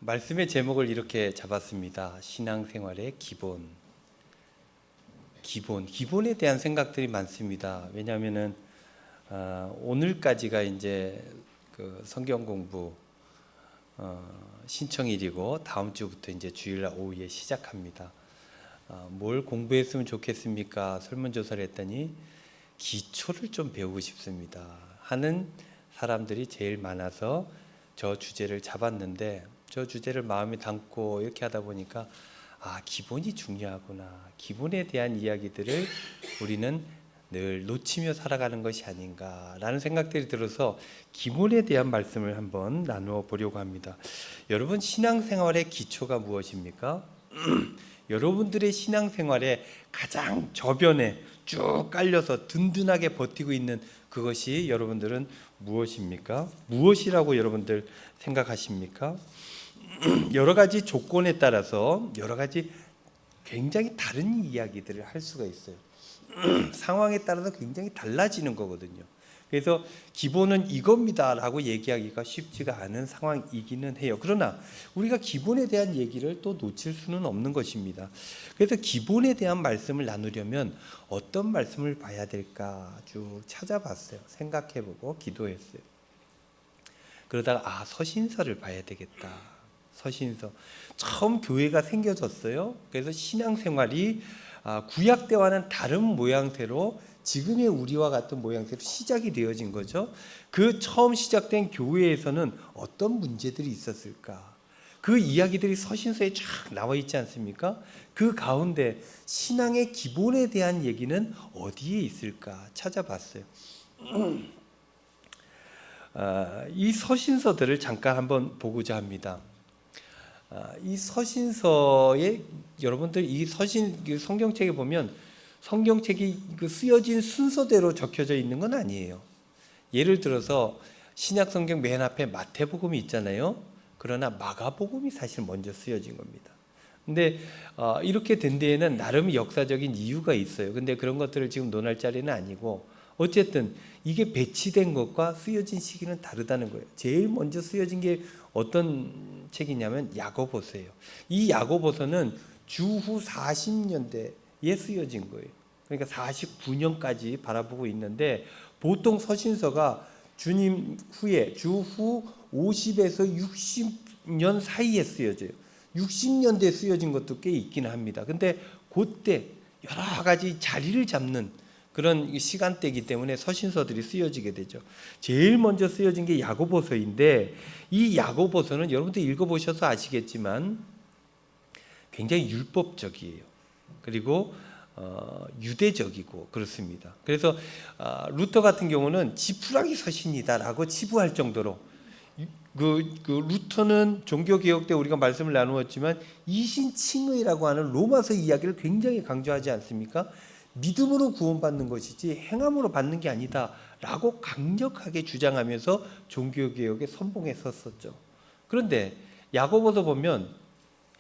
말씀의 제목을 이렇게 잡았습니다. 신앙생활의 기본에 대한 생각들이 많습니다. 왜냐하면은 오늘까지가 이제 그 성경 공부 신청일이고 다음 주부터 이제 주일날 오후에 시작합니다. 뭘 공부했으면 좋겠습니까? 설문조사를 했더니 기초를 좀 배우고 싶습니다 하는 사람들이 제일 많아서 저 주제를 잡았는데, 저 주제를 마음에 담고 이렇게 하다 보니까 기본이 중요하구나. 기본에 대한 이야기들을 우리는 늘 놓치며 살아가는 것이 아닌가라는 생각들이 들어서 기본에 대한 말씀을 한번 나누어 보려고 합니다. 여러분, 신앙생활의 기초가 무엇입니까? 여러분들의 신앙생활에 가장 저변에 쭉 깔려서 든든하게 버티고 있는 그것이 여러분들은 무엇입니까? 무엇이라고 여러분들 생각하십니까? 여러 가지 조건에 따라서 여러 가지 굉장히 다른 이야기들을 할 수가 있어요. 상황에 따라서 굉장히 달라지는 거거든요. 그래서 기본은 이겁니다 라고 얘기하기가 쉽지가 않은 상황이기는 해요. 그러나 우리가 기본에 대한 얘기를 또 놓칠 수는 없는 것입니다. 그래서 기본에 대한 말씀을 나누려면 어떤 말씀을 봐야 될까 쭉 찾아봤어요. 생각해보고 기도했어요. 그러다가 서신서를 봐야 되겠다. 서신서. 처음 교회가 생겨졌어요. 그래서 신앙생활이 구약 때와는 다른 모양새로 지금의 우리와 같은 모양새로 시작이 되어진 거죠. 그 처음 시작된 교회에서는 어떤 문제들이 있었을까? 그 이야기들이 서신서에 쫙 나와 있지 않습니까? 그 가운데 신앙의 기본에 대한 얘기는 어디에 있을까 찾아봤어요. 이 서신서들을 잠깐 한번 보고자 합니다. 이 서신서에 여러분들 이 성경책에 보면 성경책이 그 쓰여진 순서대로 적혀져 있는 건 아니에요. 예를 들어서 신약 성경 맨 앞에 마태복음이 있잖아요. 그러나 마가복음이 사실 먼저 쓰여진 겁니다. 근데 이렇게 된 데에는 나름 역사적인 이유가 있어요. 근데 그런 것들을 지금 논할 자리는 아니고, 어쨌든 이게 배치된 것과 쓰여진 시기는 다르다는 거예요. 제일 먼저 쓰여진 게 어떤 책이냐면 야고보서예요. 이 야고보서는 주후 40년대에 쓰여진 거예요. 그러니까 49년까지 바라보고 있는데, 보통 서신서가 주님 후에 주후 50에서 60년 사이에 쓰여져요. 60년대에 쓰여진 것도 꽤 있긴 합니다. 근데 그때 여러 가지 자리를 잡는 그런 시간대이기 때문에 서신서들이 쓰여지게 되죠. 제일 먼저 쓰여진 게 야고보서인데, 이 야고보서는 여러분들 읽어보셔서 아시겠지만 굉장히 율법적이에요. 그리고 유대적이고 그렇습니다. 그래서 루터 같은 경우는 지푸라기 서신이다라고 치부할 정도로, 그 루터는 종교개혁 때 우리가 말씀을 나누었지만 이신칭의라고 하는 로마서 이야기를 굉장히 강조하지 않습니까? 믿음으로 구원받는 것이지 행함으로 받는 게 아니다라고 강력하게 주장하면서 종교개혁에 선봉에 섰었죠. 그런데 야고보서 보면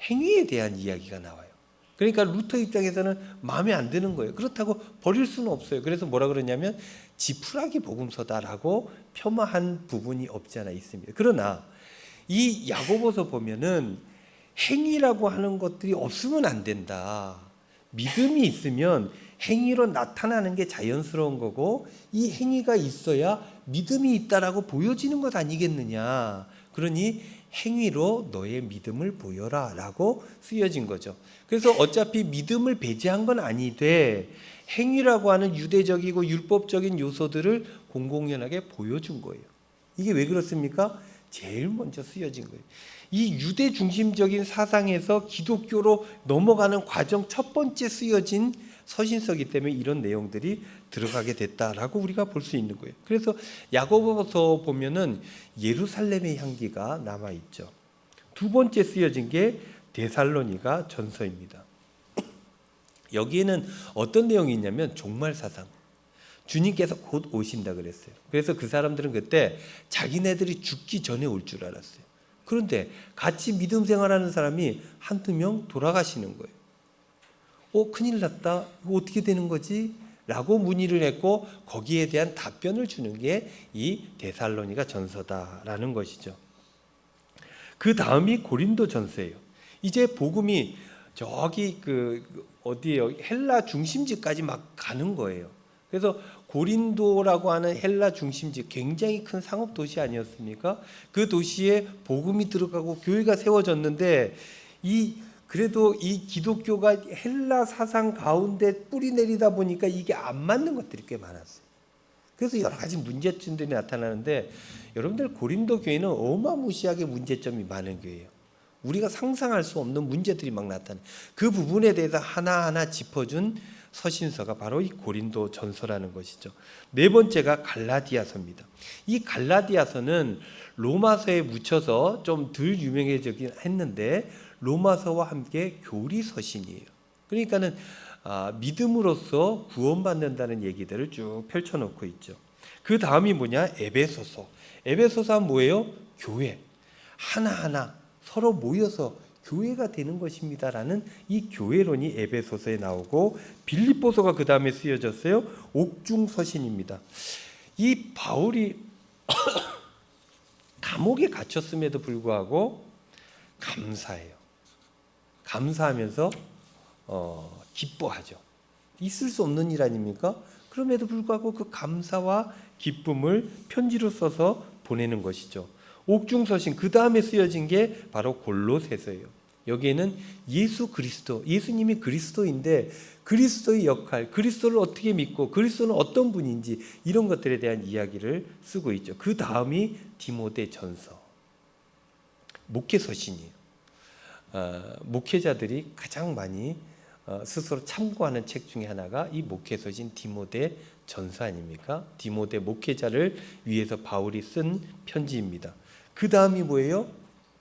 행위에 대한 이야기가 나와요. 그러니까 루터 입장에서는 마음에 안 드는 거예요. 그렇다고 버릴 수는 없어요. 그래서 뭐라 그러냐면 지푸라기 복음서다라고 폄하한 부분이 없지 않아 있습니다. 그러나 이 야고보서 보면은 행위라고 하는 것들이 없으면 안 된다. 믿음이 있으면 행위로 나타나는 게 자연스러운 거고, 이 행위가 있어야 믿음이 있다라고 보여지는 것 아니겠느냐. 그러니 행위로 너의 믿음을 보여라 라고 쓰여진 거죠. 그래서 어차피 믿음을 배제한 건 아니되 행위라고 하는 유대적이고 율법적인 요소들을 공공연하게 보여준 거예요. 이게 왜 그렇습니까? 제일 먼저 쓰여진 거예요. 이 유대 중심적인 사상에서 기독교로 넘어가는 과정 첫 번째 쓰여진 서신서이기 때문에 이런 내용들이 들어가게 됐다라고 우리가 볼 수 있는 거예요. 그래서 야고보서 보면은 예루살렘의 향기가 남아 있죠. 두 번째 쓰여진 게 데살로니가 전서입니다. 여기에는 어떤 내용이 있냐면 종말 사상. 주님께서 곧 오신다 그랬어요. 그래서 그 사람들은 그때 자기네들이 죽기 전에 올 줄 알았어요. 그런데 같이 믿음 생활하는 사람이 한두 명 돌아가시는 거예요. 큰일 났다. 이거 어떻게 되는 거지? 라고 문의를 했고, 거기에 대한 답변을 주는 게 이 데살로니가 전서다라는 것이죠. 그 다음이 고린도전서예요. 이제 복음이 저기 어디에요? 헬라 중심지까지 막 가는 거예요. 그래서 고린도라고 하는 헬라 중심지, 굉장히 큰 상업 도시 아니었습니까? 그 도시에 복음이 들어가고 교회가 세워졌는데 그래도 이 기독교가 헬라 사상 가운데 뿌리 내리다 보니까 이게 안 맞는 것들이 꽤 많았어요. 그래서 여러 가지 문제점들이 나타나는데, 여러분들 고린도 교회는 어마무시하게 문제점이 많은 교회예요. 우리가 상상할 수 없는 문제들이 막 나타나요. 그 부분에 대해서 하나하나 짚어준 서신서가 바로 이 고린도 전서라는 것이죠. 네 번째가 갈라디아서입니다. 이 갈라디아서는 로마서에 묻혀서 좀 덜 유명해지긴 했는데 로마서와 함께 교리 서신이에요. 그러니까는 믿음으로써 구원받는다는 얘기들을 쭉 펼쳐놓고 있죠. 그 다음이 뭐냐? 에베소서. 에베소서는 뭐예요? 교회. 하나하나 서로 모여서 교회가 되는 것입니다라는 이 교회론이 에베소서에 나오고, 빌립보서가 그 다음에 쓰여졌어요. 옥중서신입니다. 이 바울이 감옥에 갇혔음에도 불구하고 감사해요. 감사하면서 기뻐하죠. 있을 수 없는 일 아닙니까? 그럼에도 불구하고 그 감사와 기쁨을 편지로 써서 보내는 것이죠. 옥중서신, 그 다음에 쓰여진 게 바로 골로새서예요. 여기에는 예수 그리스도, 예수님이 그리스도인데 그리스도의 역할, 그리스도를 어떻게 믿고 그리스도는 어떤 분인지 이런 것들에 대한 이야기를 쓰고 있죠. 그 다음이 디모데전서, 목회서신이에요. 목회자들이 가장 많이 스스로 참고하는 책 중에 하나가 이 목회서신 디모데전서 아닙니까? 디모데 목회자를 위해서 바울이 쓴 편지입니다. 그 다음이 뭐예요?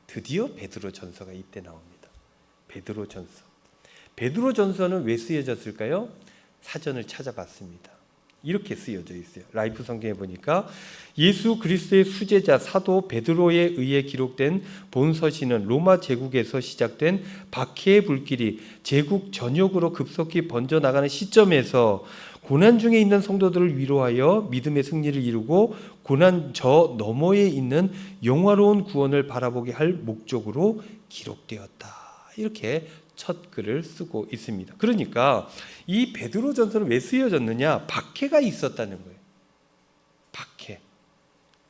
드디어 베드로전서가 이때 나옵니다. 베드로전서. 베드로전서는 왜 쓰여졌을까요? 사전을 찾아봤습니다. 이렇게 쓰여져 있어요. 라이프 성경에 보니까 예수 그리스도의 수제자 사도 베드로에 의해 기록된 본서신은 로마 제국에서 시작된 박해의 불길이 제국 전역으로 급속히 번져나가는 시점에서 고난 중에 있는 성도들을 위로하여 믿음의 승리를 이루고 고난 저 너머에 있는 영화로운 구원을 바라보게 할 목적으로 기록되었다. 이렇게 첫 글을 쓰고 있습니다. 그러니까 이 베드로전서는 왜 쓰여졌느냐? 박해가 있었다는 거예요. 박해.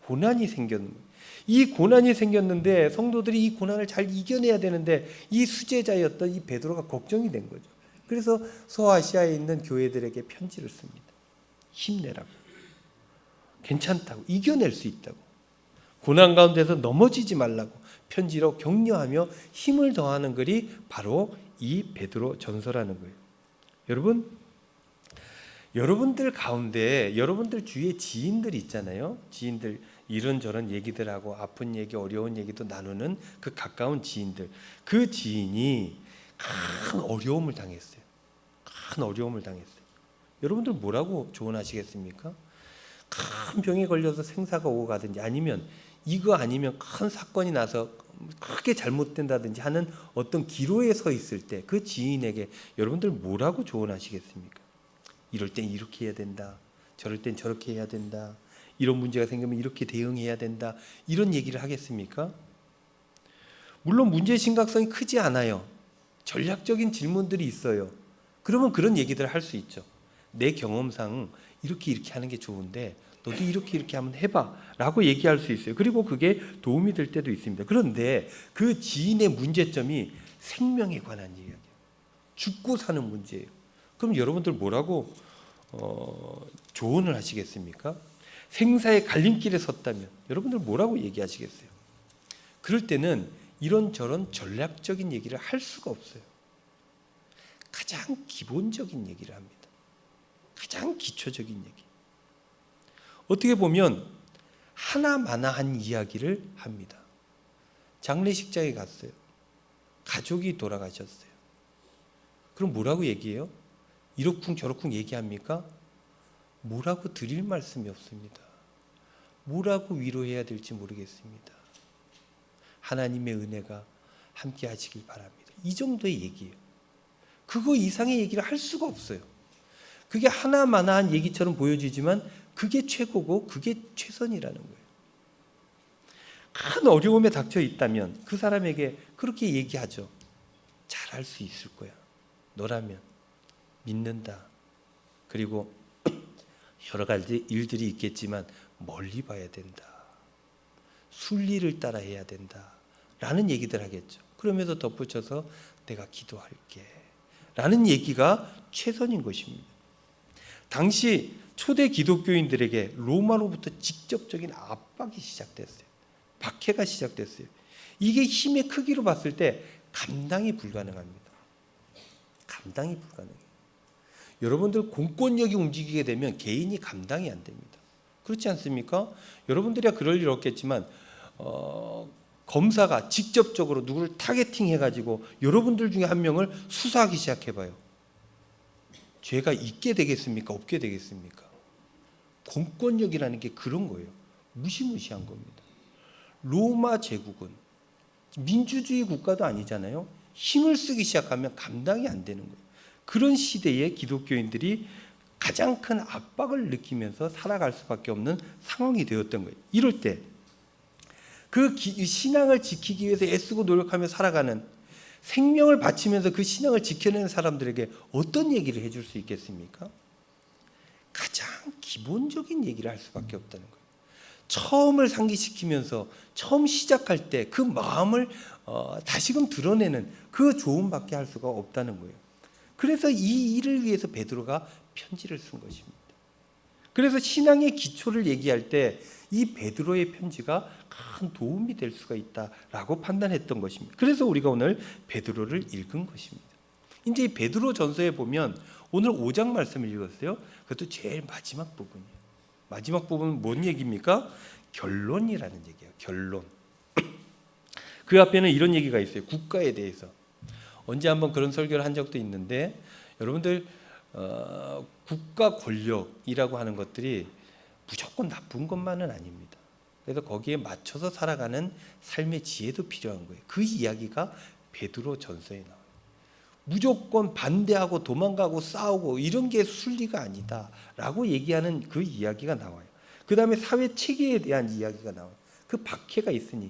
고난이 생겼는 거예요. 이 고난이 생겼는데 성도들이 이 고난을 잘 이겨내야 되는데 이 수제자였던 이 베드로가 걱정이 된 거죠. 그래서 소아시아에 있는 교회들에게 편지를 씁니다. 힘내라고. 괜찮다고. 이겨낼 수 있다고. 고난 가운데서 넘어지지 말라고 편지로 격려하며 힘을 더하는 글이 바로 이 베드로 전서라는 거예요. 여러분들 가운데 여러분들 주위에 지인들이 있잖아요. 지인들 이런저런 얘기들하고 아픈 얘기, 어려운 얘기도 나누는 그 가까운 지인들. 그 지인이 큰 어려움을 당했어요. 큰 어려움을 당했어요. 여러분들 뭐라고 조언하시겠습니까? 큰 병에 걸려서 생사가 오고 가든지, 아니면 이거 아니면 큰 사건이 나서 크게 잘못된다든지 하는 어떤 기로에 서 있을 때 그 지인에게 여러분들 뭐라고 조언하시겠습니까? 이럴 땐 이렇게 해야 된다. 저럴 땐 저렇게 해야 된다. 이런 문제가 생기면 이렇게 대응해야 된다. 이런 얘기를 하겠습니까? 물론 문제의 심각성이 크지 않아요. 전략적인 질문들이 있어요. 그러면 그런 얘기들을 할 수 있죠. 내 경험상 이렇게 하는 게 좋은데 너도 이렇게 한번 해봐 라고 얘기할 수 있어요. 그리고 그게 도움이 될 때도 있습니다. 그런데 그 지인의 문제점이 생명에 관한 이야기예요. 죽고 사는 문제예요. 그럼 여러분들 뭐라고 조언을 하시겠습니까? 생사의 갈림길에 섰다면 여러분들 뭐라고 얘기하시겠어요? 그럴 때는 이런저런 전략적인 얘기를 할 수가 없어요. 가장 기본적인 얘기를 합니다. 가장 기초적인 얘기. 어떻게 보면 하나마나한 이야기를 합니다. 장례식장에 갔어요. 가족이 돌아가셨어요. 그럼 뭐라고 얘기해요? 이러쿵 저러쿵 얘기합니까? 뭐라고 드릴 말씀이 없습니다. 뭐라고 위로해야 될지 모르겠습니다. 하나님의 은혜가 함께 하시길 바랍니다. 이 정도의 얘기예요. 그거 이상의 얘기를 할 수가 없어요. 그게 하나마나한 얘기처럼 보여지지만 그게 최고고 그게 최선이라는 거예요. 큰 어려움에 닥쳐 있다면 그 사람에게 그렇게 얘기하죠. 잘할 수 있을 거야. 너라면 믿는다. 그리고 여러 가지 일들이 있겠지만 멀리 봐야 된다. 순리를 따라 해야 된다. 라는 얘기들 하겠죠. 그러면서 덧붙여서 내가 기도할게. 라는 얘기가 최선인 것입니다. 당시 초대 기독교인들에게 로마로부터 직접적인 압박이 시작됐어요. 박해가 시작됐어요. 이게 힘의 크기로 봤을 때 감당이 불가능합니다. 감당이 불가능해요. 여러분들 공권력이 움직이게 되면 개인이 감당이 안 됩니다. 그렇지 않습니까? 여러분들이야 그럴 일 없겠지만 검사가 직접적으로 누구를 타겟팅해가지고 여러분들 중에 한 명을 수사하기 시작해봐요. 죄가 있게 되겠습니까? 없게 되겠습니까? 공권력이라는 게 그런 거예요. 무시무시한 겁니다. 로마 제국은 민주주의 국가도 아니잖아요. 힘을 쓰기 시작하면 감당이 안 되는 거예요. 그런 시대에 기독교인들이 가장 큰 압박을 느끼면서 살아갈 수밖에 없는 상황이 되었던 거예요. 이럴 때 그 신앙을 지키기 위해서 애쓰고 노력하며 살아가는, 생명을 바치면서 그 신앙을 지켜내는 사람들에게 어떤 얘기를 해줄 수 있겠습니까? 가장 기본적인 얘기를 할 수밖에 없다는 거예요. 처음을 상기시키면서 처음 시작할 때 그 마음을 다시금 드러내는 그 조언밖에 할 수가 없다는 거예요. 그래서 이 일을 위해서 베드로가 편지를 쓴 것입니다. 그래서 신앙의 기초를 얘기할 때 이 베드로의 편지가 큰 도움이 될 수가 있다라고 판단했던 것입니다. 그래서 우리가 오늘 베드로를 읽은 것입니다. 이제 이 베드로 전서에 보면 오늘 5장 말씀을 읽었어요. 그것도 제일 마지막 부분이에요. 마지막 부분은 뭔 얘기입니까? 결론이라는 얘기예요. 결론. 그 앞에는 이런 얘기가 있어요. 국가에 대해서. 언제 한번 그런 설교를 한 적도 있는데, 여러분들 국가 권력이라고 하는 것들이 무조건 나쁜 것만은 아닙니다. 그래서 거기에 맞춰서 살아가는 삶의 지혜도 필요한 거예요. 그 이야기가 베드로 전서에 나와요. 무조건 반대하고 도망가고 싸우고 이런 게 순리가 아니다라고 얘기하는 그 이야기가 나와요. 그 다음에 사회 체계에 대한 이야기가 나와요. 그 박해가 있으니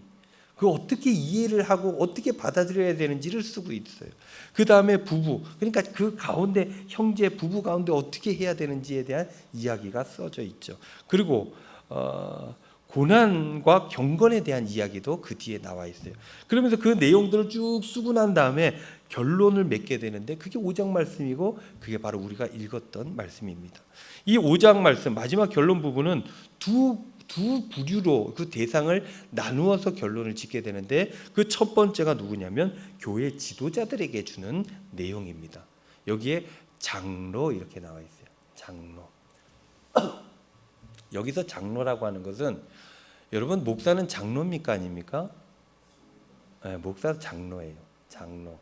그 어떻게 이해를 하고 어떻게 받아들여야 되는지를 쓰고 있어요. 그 다음에 부부, 그러니까 그 가운데 형제 부부 가운데 어떻게 해야 되는지에 대한 이야기가 써져 있죠. 그리고 고난과 경건에 대한 이야기도 그 뒤에 나와 있어요. 그러면서 그 내용들을 쭉 쓰고 난 다음에 결론을 맺게 되는데 그게 5장 말씀이고 그게 바로 우리가 읽었던 말씀입니다. 이 5장 말씀 마지막 결론 부분은 두 부류로 그 대상을 나누어서 결론을 짓게 되는데 그 첫 번째가 누구냐면 교회 지도자들에게 주는 내용입니다. 여기에 장로 이렇게 나와 있어요. 장로. 여기서 장로라고 하는 것은 여러분 목사는 장로입니까 아닙니까? 네, 목사 장로예요. 장로.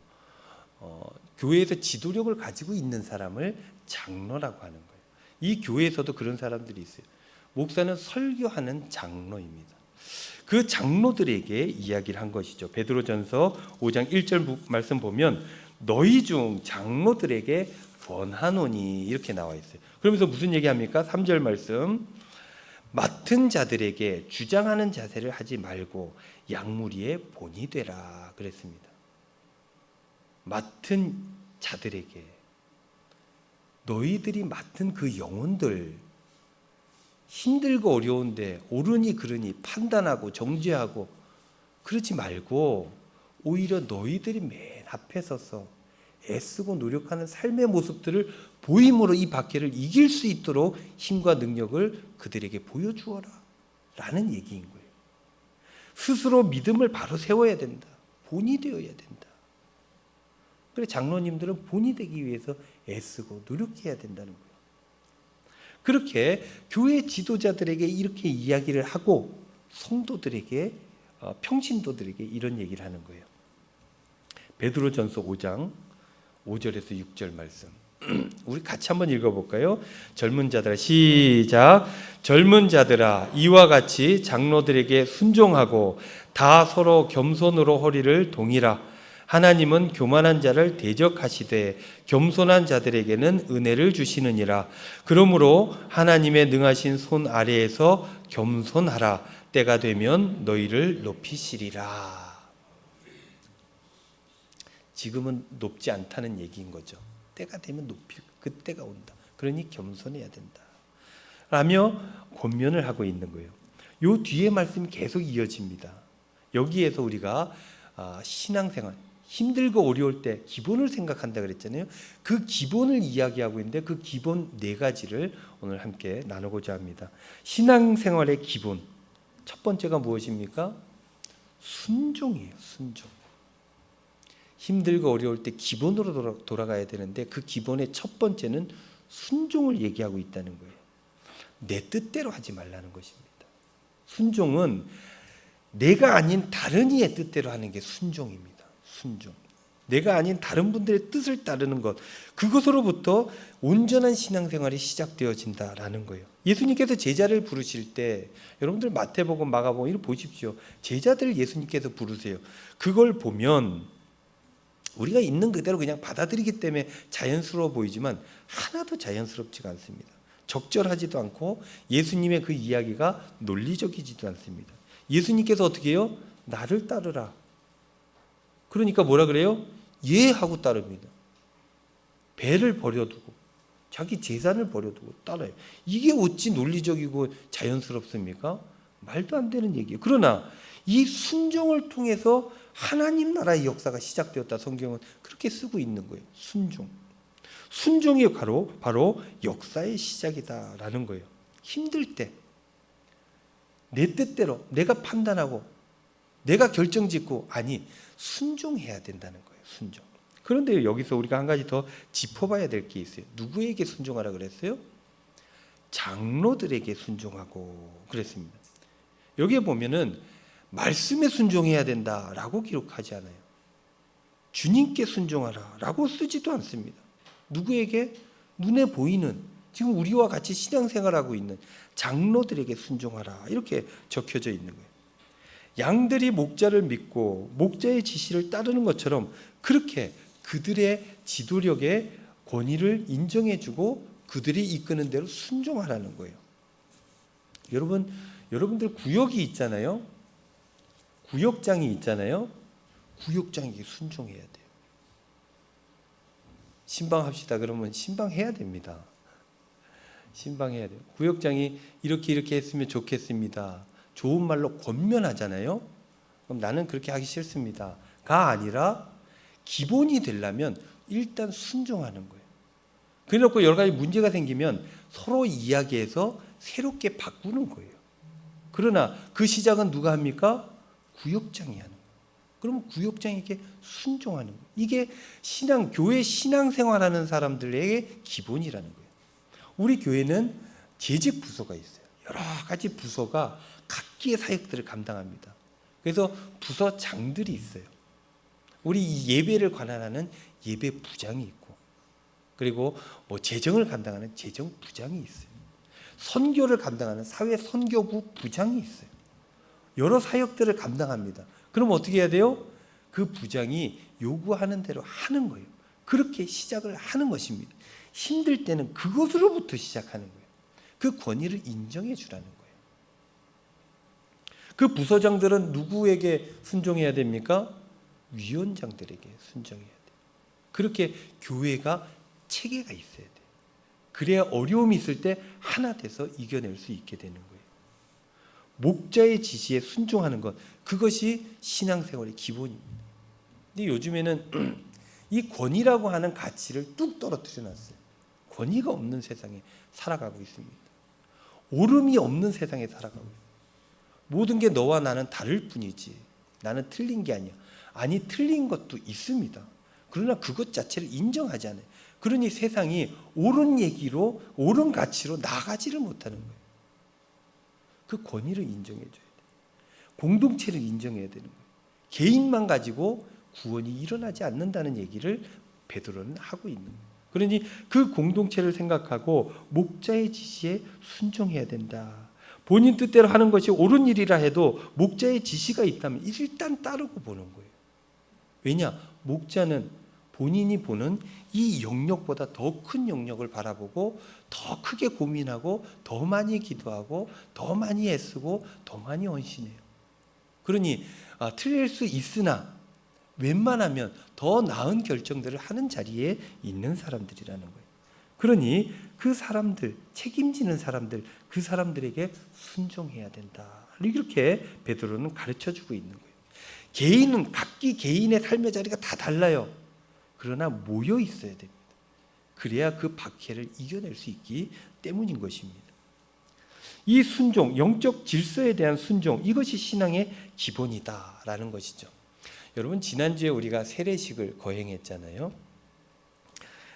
교회에서 지도력을 가지고 있는 사람을 장로라고 하는 거예요. 이 교회에서도 그런 사람들이 있어요. 목사는 설교하는 장로입니다. 그 장로들에게 이야기를 한 것이죠. 베드로전서 5장 1절 말씀 보면 너희 중 장로들에게 권하노니 이렇게 나와 있어요. 그러면서 무슨 얘기합니까? 3절 말씀 맡은 자들에게 주장하는 자세를 하지 말고 양무리의 본이 되라 그랬습니다. 맡은 자들에게, 너희들이 맡은 그 영혼들, 힘들고 어려운데 옳으니 그르니 판단하고 정죄하고 그러지 말고 오히려 너희들이 맨 앞에 서서 애쓰고 노력하는 삶의 모습들을 보임으로 이 박해를 이길 수 있도록 힘과 능력을 그들에게 보여주어라 라는 얘기인 거예요. 스스로 믿음을 바로 세워야 된다. 본이 되어야 된다. 그래 장로님들은 본이 되기 위해서 애쓰고 노력해야 된다는 거예요. 그렇게 교회 지도자들에게 이렇게 이야기를 하고 성도들에게 평신도들에게 이런 얘기를 하는 거예요. 베드로전서 5장 5절에서 6절 말씀 우리 같이 한번 읽어볼까요? 젊은 자들아 시작. 젊은 자들아 이와 같이 장로들에게 순종하고 다 서로 겸손으로 허리를 동이라. 하나님은 교만한 자를 대적하시되 겸손한 자들에게는 은혜를 주시느니라. 그러므로 하나님의 능하신 손 아래에서 겸손하라. 때가 되면 너희를 높이시리라. 지금은 높지 않다는 얘기인 거죠. 때가 되면 높일 그때가 온다. 그러니 겸손해야 된다. 라며 권면을 하고 있는 거예요. 요 뒤에 말씀이 계속 이어집니다. 여기에서 우리가 신앙생활 힘들고 어려울 때 기본을 생각한다 그랬잖아요. 그 기본을 이야기하고 있는데 그 기본 4가지를 오늘 함께 나누고자 합니다. 신앙생활의 기본 첫 번째가 무엇입니까? 순종이에요. 순종. 힘들고 어려울 때 기본으로 돌아가야 되는데 그 기본의 첫 번째는 순종을 얘기하고 있다는 거예요. 내 뜻대로 하지 말라는 것입니다. 순종은 내가 아닌 다른 이의 뜻대로 하는 게 순종입니다. 순종. 내가 아닌 다른 분들의 뜻을 따르는 것, 그것으로부터 온전한 신앙생활이 시작되어진다라는 거예요. 예수님께서 제자를 부르실 때 여러분들 마태복음, 마가복음 이거 보십시오. 제자들 예수님께서 부르세요. 그걸 보면 우리가 있는 그대로 그냥 받아들이기 때문에 자연스러워 보이지만 하나도 자연스럽지가 않습니다. 적절하지도 않고 예수님의 그 이야기가 논리적이지도 않습니다. 예수님께서 어떻게 해요? 나를 따르라. 그러니까 뭐라 그래요? 예 하고 따릅니다. 배를 버려두고 자기 재산을 버려두고 따라요. 이게 어찌 논리적이고 자연스럽습니까? 말도 안 되는 얘기예요. 그러나 이 순종을 통해서 하나님 나라의 역사가 시작되었다. 성경은 그렇게 쓰고 있는 거예요. 순종. 순종이 바로 역사의 시작이다라는 거예요. 힘들 때 내 뜻대로 내가 판단하고 내가 결정짓고 아니 순종해야 된다는 거예요. 순종. 그런데 여기서 우리가 한 가지 더 짚어봐야 될 게 있어요. 누구에게 순종하라 그랬어요? 장로들에게 순종하고 그랬습니다. 여기에 보면은 말씀에 순종해야 된다라고 기록하지 않아요. 주님께 순종하라라고 쓰지도 않습니다. 누구에게? 눈에 보이는 지금 우리와 같이 신앙생활하고 있는 장로들에게 순종하라 이렇게 적혀져 있는 거예요. 양들이 목자를 믿고 목자의 지시를 따르는 것처럼 그렇게 그들의 지도력의 권위를 인정해주고 그들이 이끄는 대로 순종하라는 거예요. 여러분들 구역이 있잖아요. 구역장이 있잖아요. 구역장에게 순종해야 돼요. 신방합시다 그러면 신방해야 됩니다. 신방해야 돼요. 구역장이 이렇게 했으면 좋겠습니다. 좋은 말로 권면하잖아요. 그럼 나는 그렇게 하기 싫습니다. 가 아니라 기본이 되려면 일단 순종하는 거예요. 그래놓고 여러 가지 문제가 생기면 서로 이야기해서 새롭게 바꾸는 거예요. 그러나 그 시작은 누가 합니까? 구역장이 하는 거예요. 그러면 구역장에게 순종하는 거예요. 이게 교회 신앙생활하는 사람들에게 기본이라는 거예요. 우리 교회는 재직 부서가 있어요. 여러 가지 부서가 각기의 사역들을 감당합니다. 그래서 부서장들이 있어요. 우리 이 예배를 관할하는 예배 부장이 있고, 그리고 재정을 감당하는 재정 부장이 있어요. 선교를 감당하는 사회 선교부 부장이 있어요. 여러 사역들을 감당합니다. 그럼 어떻게 해야 돼요? 그 부장이 요구하는 대로 하는 거예요. 그렇게 시작을 하는 것입니다. 힘들 때는 그것으로부터 시작하는 거예요. 그 권위를 인정해 주라는 거예요. 그 부서장들은 누구에게 순종해야 됩니까? 위원장들에게 순종해야 돼요. 그렇게 교회가 체계가 있어야 돼요. 그래야 어려움이 있을 때 하나 돼서 이겨낼 수 있게 되는 거예요. 목자의 지시에 순종하는 것, 그것이 신앙생활의 기본입니다. 근데 요즘에는 이 권위라고 하는 가치를 뚝 떨어뜨려 놨어요. 권위가 없는 세상에 살아가고 있습니다. 옳음이 없는 세상에 살아가고 있습니다. 모든 게 너와 나는 다를 뿐이지 나는 틀린 게 아니야. 아니 틀린 것도 있습니다. 그러나 그것 자체를 인정하지 않아요. 그러니 세상이 옳은 얘기로 옳은 가치로 나가지를 못하는 거예요. 그 권위를 인정해 줘야 돼요. 공동체를 인정해야 되는 거예요. 개인만 가지고 구원이 일어나지 않는다는 얘기를 베드로는 하고 있는 거예요. 그러니 그 공동체를 생각하고 목자의 지시에 순종해야 된다. 본인 뜻대로 하는 것이 옳은 일이라 해도 목자의 지시가 있다면 일단 따르고 보는 거예요. 왜냐? 목자는 본인이 보는 이 영역보다 더 큰 영역을 바라보고 더 크게 고민하고 더 많이 기도하고 더 많이 애쓰고 더 많이 헌신해요. 그러니 틀릴 수 있으나 웬만하면 더 나은 결정들을 하는 자리에 있는 사람들이라는 거예요. 그러니 그 사람들, 책임지는 사람들, 그 사람들에게 순종해야 된다. 이렇게 베드로는 가르쳐주고 있는 거예요. 개인은 각기 개인의 삶의 자리가 다 달라요. 그러나 모여 있어야 됩니다. 그래야 그 박해를 이겨낼 수 있기 때문인 것입니다. 이 순종, 영적 질서에 대한 순종, 이것이 신앙의 기본이다라는 것이죠. 여러분, 지난주에 우리가 세례식을 거행했잖아요.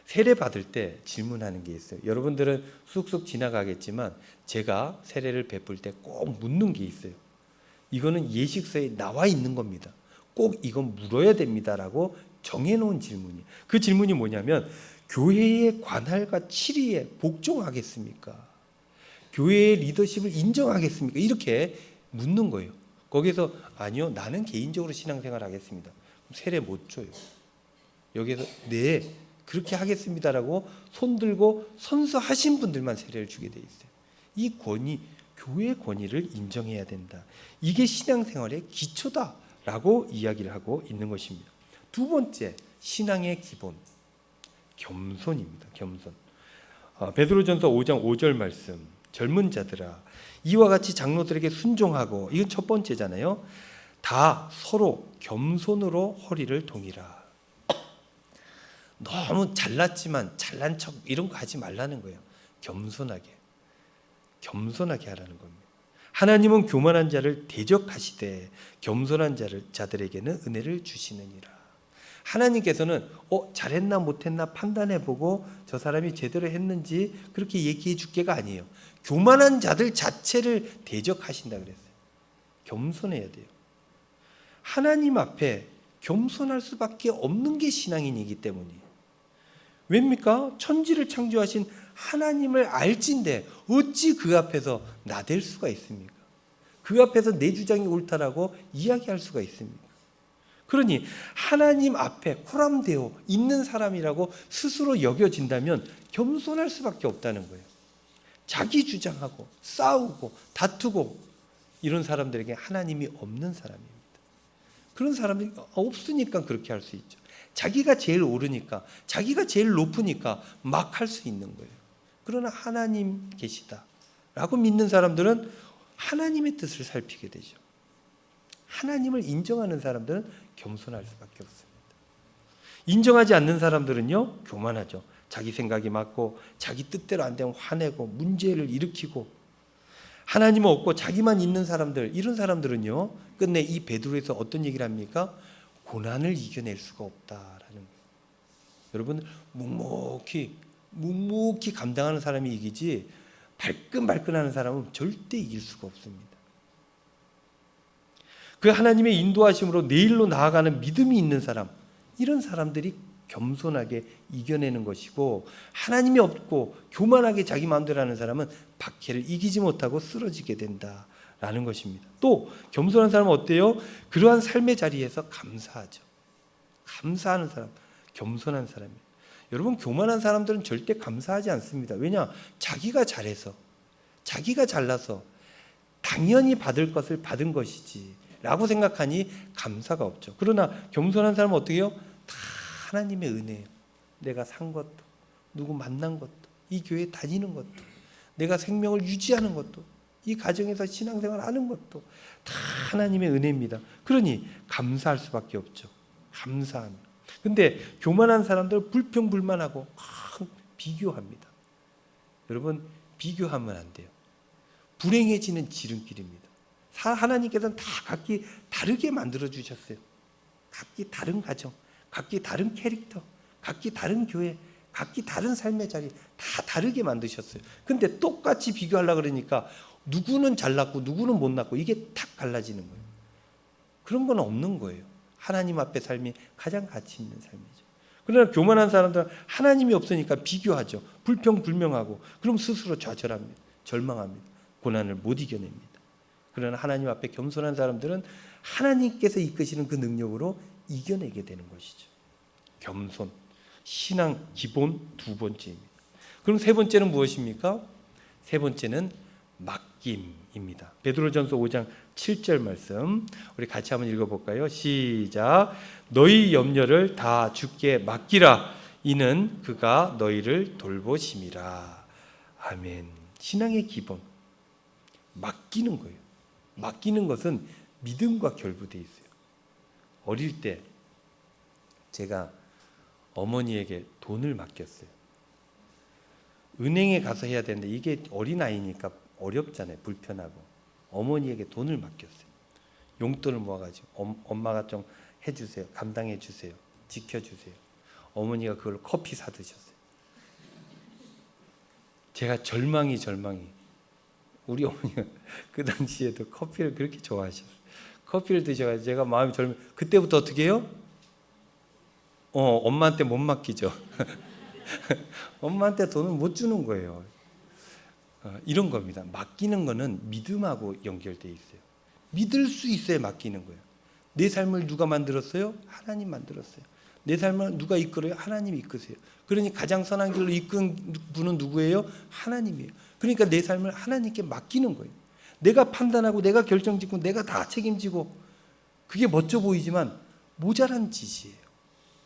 세례 받을 때 질문하는 게 있어요. 여러분들은 쑥쑥 지나가겠지만 제가 세례를 베풀 때 꼭 묻는 게 있어요. 이거는 예식서에 나와 있는 겁니다. 꼭 이건 물어야 됩니다라고 정해놓은 질문이에요. 그 질문이 뭐냐면, 교회의 관할과 치리에 복종하겠습니까? 교회의 리더십을 인정하겠습니까? 이렇게 묻는 거예요. 거기서 아니요, 나는 개인적으로 신앙생활 하겠습니다. 그럼 세례 못 줘요. 여기서 네, 그렇게 하겠습니다라고 손 들고 선서하신 분들만 세례를 주게 돼 있어요. 이 권위, 교회의 권위를 인정해야 된다. 이게 신앙생활의 기초다라고 이야기를 하고 있는 것입니다. 두 번째, 신앙의 기본, 겸손입니다. 겸손. 베드로전서 5장 5절 말씀, 젊은 자들아 이와 같이 장로들에게 순종하고, 이건 첫 번째잖아요. 다 서로 겸손으로 허리를 동이라. 너무 잘났지만 잘난 척 이런 거 하지 말라는 거예요. 겸손하게 하라는 겁니다. 하나님은 교만한 자를 대적하시되 겸손한 자들에게는 은혜를 주시느니라. 하나님께서는 잘했나 못했나 판단해보고 저 사람이 제대로 했는지 그렇게 얘기해 줄게가 아니에요. 교만한 자들 자체를 대적하신다 그랬어요. 겸손해야 돼요. 하나님 앞에 겸손할 수밖에 없는 게 신앙인이기 때문이에요. 왜입니까? 천지를 창조하신 하나님을 알진데 어찌 그 앞에서 나댈 수가 있습니까? 그 앞에서 내 주장이 옳다라고 이야기할 수가 있습니까? 그러니 하나님 앞에 호람되어 있는 사람이라고 스스로 여겨진다면 겸손할 수밖에 없다는 거예요. 자기 주장하고 싸우고 다투고 이런 사람들에게 하나님이 없는 사람입니다. 그런 사람이 없으니까 그렇게 할 수 있죠. 자기가 제일 옳으니까, 자기가 제일 높으니까 막 할 수 있는 거예요. 그러나 하나님 계시다라고 믿는 사람들은 하나님의 뜻을 살피게 되죠. 하나님을 인정하는 사람들은 겸손할 수밖에 없습니다. 인정하지 않는 사람들은요, 교만하죠. 자기 생각이 맞고 자기 뜻대로 안 되면 화내고 문제를 일으키고, 하나님은 없고 자기만 있는 사람들, 이런 사람들은요 끝내 이 베드로에서 어떤 얘기를 합니까? 고난을 이겨낼 수가 없다라는 거예요. 여러분, 묵묵히 감당하는 사람이 이기지 발끈발끈하는 사람은 절대 이길 수가 없습니다. 그 하나님의 인도하심으로 내일로 나아가는 믿음이 있는 사람, 이런 사람들이 겸손하게 이겨내는 것이고, 하나님이 없고 교만하게 자기 마음대로 하는 사람은 박해를 이기지 못하고 쓰러지게 된다라는 것입니다. 또 겸손한 사람은 어때요? 그러한 삶의 자리에서 감사하죠. 감사하는 사람, 겸손한 사람이에요. 여러분, 교만한 사람들은 절대 감사하지 않습니다. 왜냐? 자기가 잘해서, 자기가 잘나서 당연히 받을 것을 받은 것이지 라고 생각하니 감사가 없죠. 그러나 겸손한 사람은 어떻게 해요? 다 하나님의 은혜예요. 내가 산 것도, 누구 만난 것도, 이 교회 다니는 것도, 내가 생명을 유지하는 것도, 이 가정에서 신앙생활 하는 것도 다 하나님의 은혜입니다. 그러니 감사할 수밖에 없죠. 감사합니다. 근데 교만한 사람들 불평불만하고 비교합니다. 여러분, 비교하면 안 돼요. 불행해지는 지름길입니다. 하나님께서는 다 각기 다르게 만들어 주셨어요. 각기 다른 가정, 각기 다른 캐릭터, 각기 다른 교회, 각기 다른 삶의 자리 다 다르게 만드셨어요. 근데 똑같이 비교하려고 그러니까 누구는 잘났고 누구는 못났고 이게 탁 갈라지는 거예요. 그런 건 없는 거예요. 하나님 앞에 삶이 가장 가치 있는 삶이죠. 그러나 교만한 사람들은 하나님이 없으니까 비교하죠. 불평불명하고, 그럼 스스로 좌절합니다. 절망합니다. 고난을 못 이겨냅니다. 그러나 하나님 앞에 겸손한 사람들은 하나님께서 이끄시는 그 능력으로 이겨내게 되는 것이죠. 겸손. 신앙 기본 두 번째입니다. 그럼 세 번째는 무엇입니까? 세 번째는 맡김입니다. 베드로전서 5장 7절 말씀 우리 같이 한번 읽어볼까요? 시작. 너희 염려를 다 주께 맡기라. 이는 그가 너희를 돌보심이라. 아멘. 신앙의 기본 맡기는 거예요. 맡기는 것은 믿음과 결부되어 있어요. 어릴 때 제가 어머니에게 돈을 맡겼어요. 은행에 가서 해야 되는데 이게 어린아이니까 어렵잖아요. 불편하고. 어머니에게 돈을 맡겼어요. 용돈을 모아가지고 엄마가 좀 해주세요. 감당해 주세요. 지켜주세요. 어머니가 그걸로 커피 사드셨어요. 제가 절망이 우리 어머니가 그 당시에도 커피를 그렇게 좋아하셨어요. 커피를 드셔가지고 제가 마음이 그때부터 어떻게 해요? 엄마한테 못 맡기죠. 엄마한테 돈을 못 주는 거예요. 이런 겁니다. 맡기는 거는 믿음하고 연결되어 있어요. 믿을 수 있어야 맡기는 거예요. 내 삶을 누가 만들었어요? 하나님 만들었어요. 내 삶을 누가 이끌어요? 하나님이 이끄세요. 그러니 가장 선한 길로 이끈 분은 누구예요? 하나님이에요. 그러니까 내 삶을 하나님께 맡기는 거예요. 내가 판단하고 내가 결정짓고 내가 다 책임지고 그게 멋져 보이지만 모자란 짓이에요.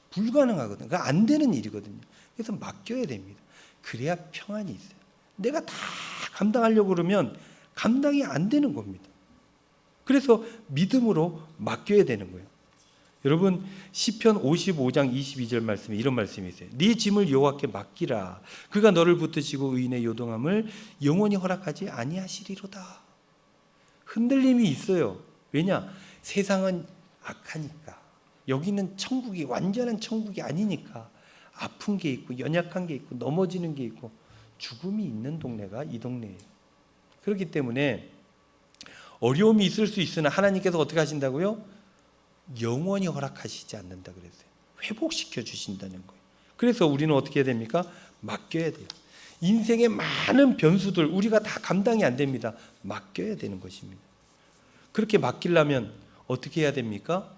불가능하거든요. 그러니까 안 되는 일이거든요. 그래서 맡겨야 됩니다. 그래야 평안이 있어요. 내가 다 감당하려고 그러면 감당이 안 되는 겁니다. 그래서 믿음으로 맡겨야 되는 거예요. 여러분 시편 55장 22절 말씀에 이런 말씀이 있어요. 네 짐을 여호와께 맡기라. 그가 너를 붙드시고 의인의 요동함을 영원히 허락하지 아니하시리로다. 흔들림이 있어요. 왜냐? 세상은 악하니까. 여기는 천국이 완전한 천국이 아니니까 아픈 게 있고 연약한 게 있고 넘어지는 게 있고 죽음이 있는 동네가 이 동네예요. 그렇기 때문에 어려움이 있을 수 있으나 하나님께서 어떻게 하신다고요? 영원히 허락하시지 않는다 그랬어요. 회복시켜 주신다는 거예요. 그래서 우리는 어떻게 해야 됩니까? 맡겨야 돼요. 인생의 많은 변수들 우리가 다 감당이 안 됩니다. 맡겨야 되는 것입니다. 그렇게 맡기려면 어떻게 해야 됩니까?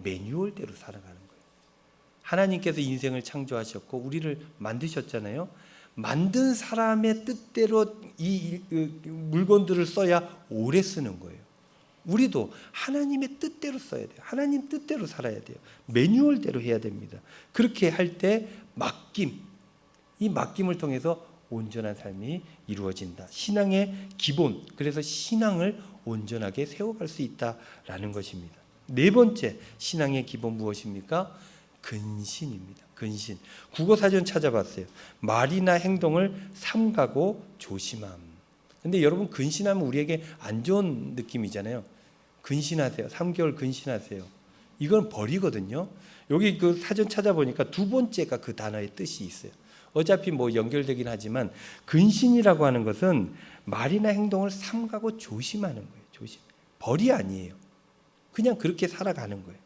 매뉴얼대로 살아가는 거예요. 하나님께서 인생을 창조하셨고 우리를 만드셨잖아요. 만든 사람의 뜻대로 이 물건들을 써야 오래 쓰는 거예요. 우리도 하나님의 뜻대로 써야 돼요. 하나님 뜻대로 살아야 돼요. 매뉴얼대로 해야 됩니다. 그렇게 할 때 맡김, 이 맡김을 통해서 온전한 삶이 이루어진다. 신앙의 기본, 그래서 신앙을 온전하게 세워갈 수 있다라는 것입니다. 네 번째 신앙의 기본 무엇입니까? 근신입니다. 근신. 국어사전 찾아봤어요. 말이나 행동을 삼가고 조심함. 근데 여러분 근신하면 우리에게 안 좋은 느낌이잖아요. 근신하세요. 3개월 근신하세요. 이건 벌이거든요. 여기 그 사전 찾아보니까 두 번째가 그 단어의 뜻이 있어요. 어차피 뭐 연결되긴 하지만 근신이라고 하는 것은 말이나 행동을 삼가고 조심하는 거예요. 조심. 벌이 아니에요. 그냥 그렇게 살아가는 거예요.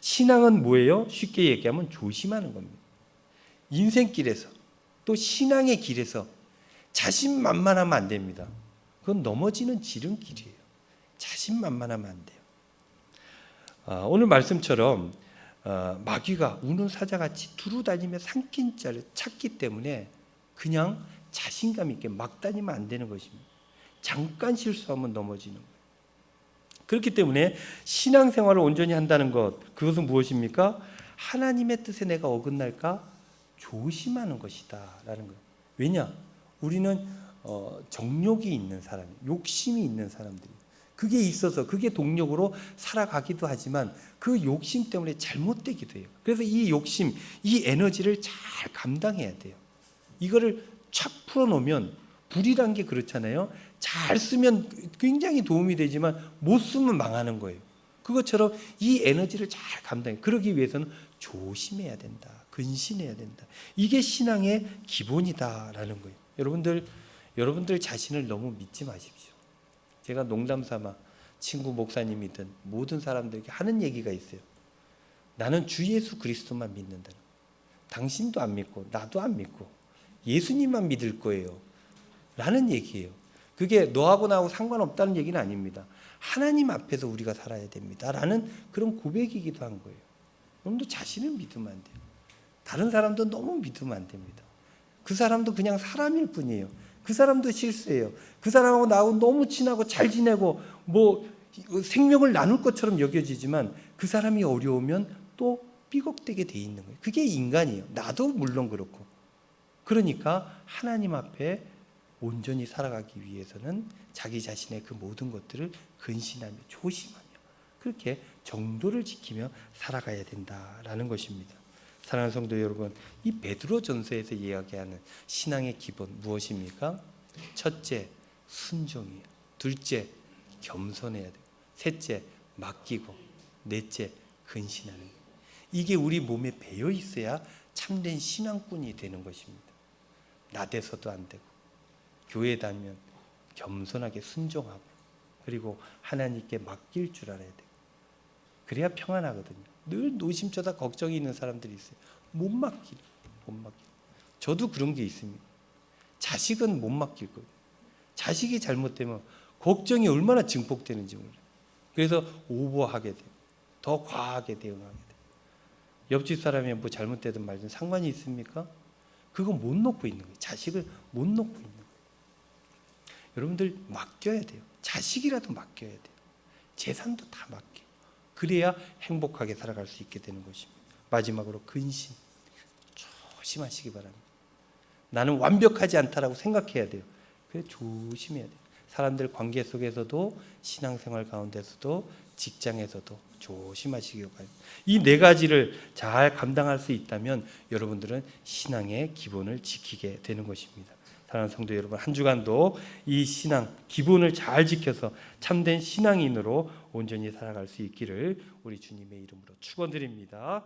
신앙은 뭐예요? 쉽게 얘기하면 조심하는 겁니다. 인생길에서 또 신앙의 길에서 자신만만하면 안 됩니다. 그건 넘어지는 지름길이에요. 자신만만하면 안 돼요. 오늘 말씀처럼 마귀가 우는 사자같이 두루다니며 삼킨 자를 찾기 때문에 그냥 자신감 있게 막 다니면 안 되는 것입니다. 잠깐 실수하면 넘어지는 거예요. 그렇기 때문에 신앙생활을 온전히 한다는 것, 그것은 무엇입니까? 하나님의 뜻에 내가 어긋날까 조심하는 것이다 라는 거예요. 왜냐? 우리는 정욕이 있는 사람, 욕심이 있는 사람들이 그게 있어서 그게 동력으로 살아가기도 하지만 그 욕심 때문에 잘못되기도 해요. 그래서 이 욕심, 이 에너지를 잘 감당해야 돼요. 이거를 착 풀어놓으면 불이란 게 그렇잖아요. 잘 쓰면 굉장히 도움이 되지만 못 쓰면 망하는 거예요. 그것처럼 이 에너지를 잘 감당해. 그러기 위해서는 조심해야 된다. 근신해야 된다. 이게 신앙의 기본이다라는 거예요. 여러분들 자신을 너무 믿지 마십시오. 제가 농담 삼아 친구 목사님이든 모든 사람들에게 하는 얘기가 있어요. 나는 주 예수 그리스도만 믿는다. 당신도 안 믿고 나도 안 믿고 예수님만 믿을 거예요. 라는 얘기예요. 그게 너하고 나하고 상관없다는 얘기는 아닙니다. 하나님 앞에서 우리가 살아야 됩니다. 라는 그런 고백이기도 한 거예요. 여러분도 자신을 믿으면 안 돼요. 다른 사람도 너무 믿으면 안 됩니다. 그 사람도 그냥 사람일 뿐이에요. 그 사람도 실수해요. 그 사람하고 나하고 너무 친하고 잘 지내고 뭐 생명을 나눌 것처럼 여겨지지만 그 사람이 어려우면 또 삐걱대게 돼 있는 거예요. 그게 인간이에요. 나도 물론 그렇고. 그러니까 하나님 앞에 온전히 살아가기 위해서는 자기 자신의 그 모든 것들을 근신하며 조심하며 그렇게 정도를 지키며 살아가야 된다라는 것입니다. 사랑하는 성도 여러분, 이 베드로전서에서 이야기하는 신앙의 기본 무엇입니까? 첫째, 순종이에요. 둘째, 겸손해야 돼요. 셋째, 맡기고. 넷째, 근신하는 거예요. 이게 우리 몸에 배어 있어야 참된 신앙꾼이 되는 것입니다. 나대서도 안 되고 교회 다니면 겸손하게 순종하고 그리고 하나님께 맡길 줄 알아야 돼요. 그래야 평안하거든요. 늘 노심초사 걱정이 있는 사람들이 있어요. 못 맡기려. 저도 그런 게 있습니다. 자식은 못 맡길 거예요. 자식이 잘못되면 걱정이 얼마나 증폭되는지 몰라요. 그래서 오버하게 돼요. 더 과하게 대응하게 돼요. 옆집 사람이 뭐 잘못되든 말든 상관이 있습니까? 그거 못 놓고 있는 거예요. 자식을 못 놓고 있는 거예요. 여러분들 맡겨야 돼요. 자식이라도 맡겨야 돼요. 재산도 다 맡겨요. 그래야 행복하게 살아갈 수 있게 되는 것입니다. 마지막으로 근신. 조심하시기 바랍니다. 나는 완벽하지 않다라고 생각해야 돼요. 그래 조심해야 돼요. 사람들 관계 속에서도 신앙생활 가운데서도 직장에서도 조심하시기 바랍니다. 이 네 가지를 잘 감당할 수 있다면 여러분들은 신앙의 기본을 지키게 되는 것입니다. 사랑하는 성도 여러분, 한 주간도 이 신앙 기본을 잘 지켜서 참된 신앙인으로 온전히 살아갈 수 있기를 우리 주님의 이름으로 축원드립니다.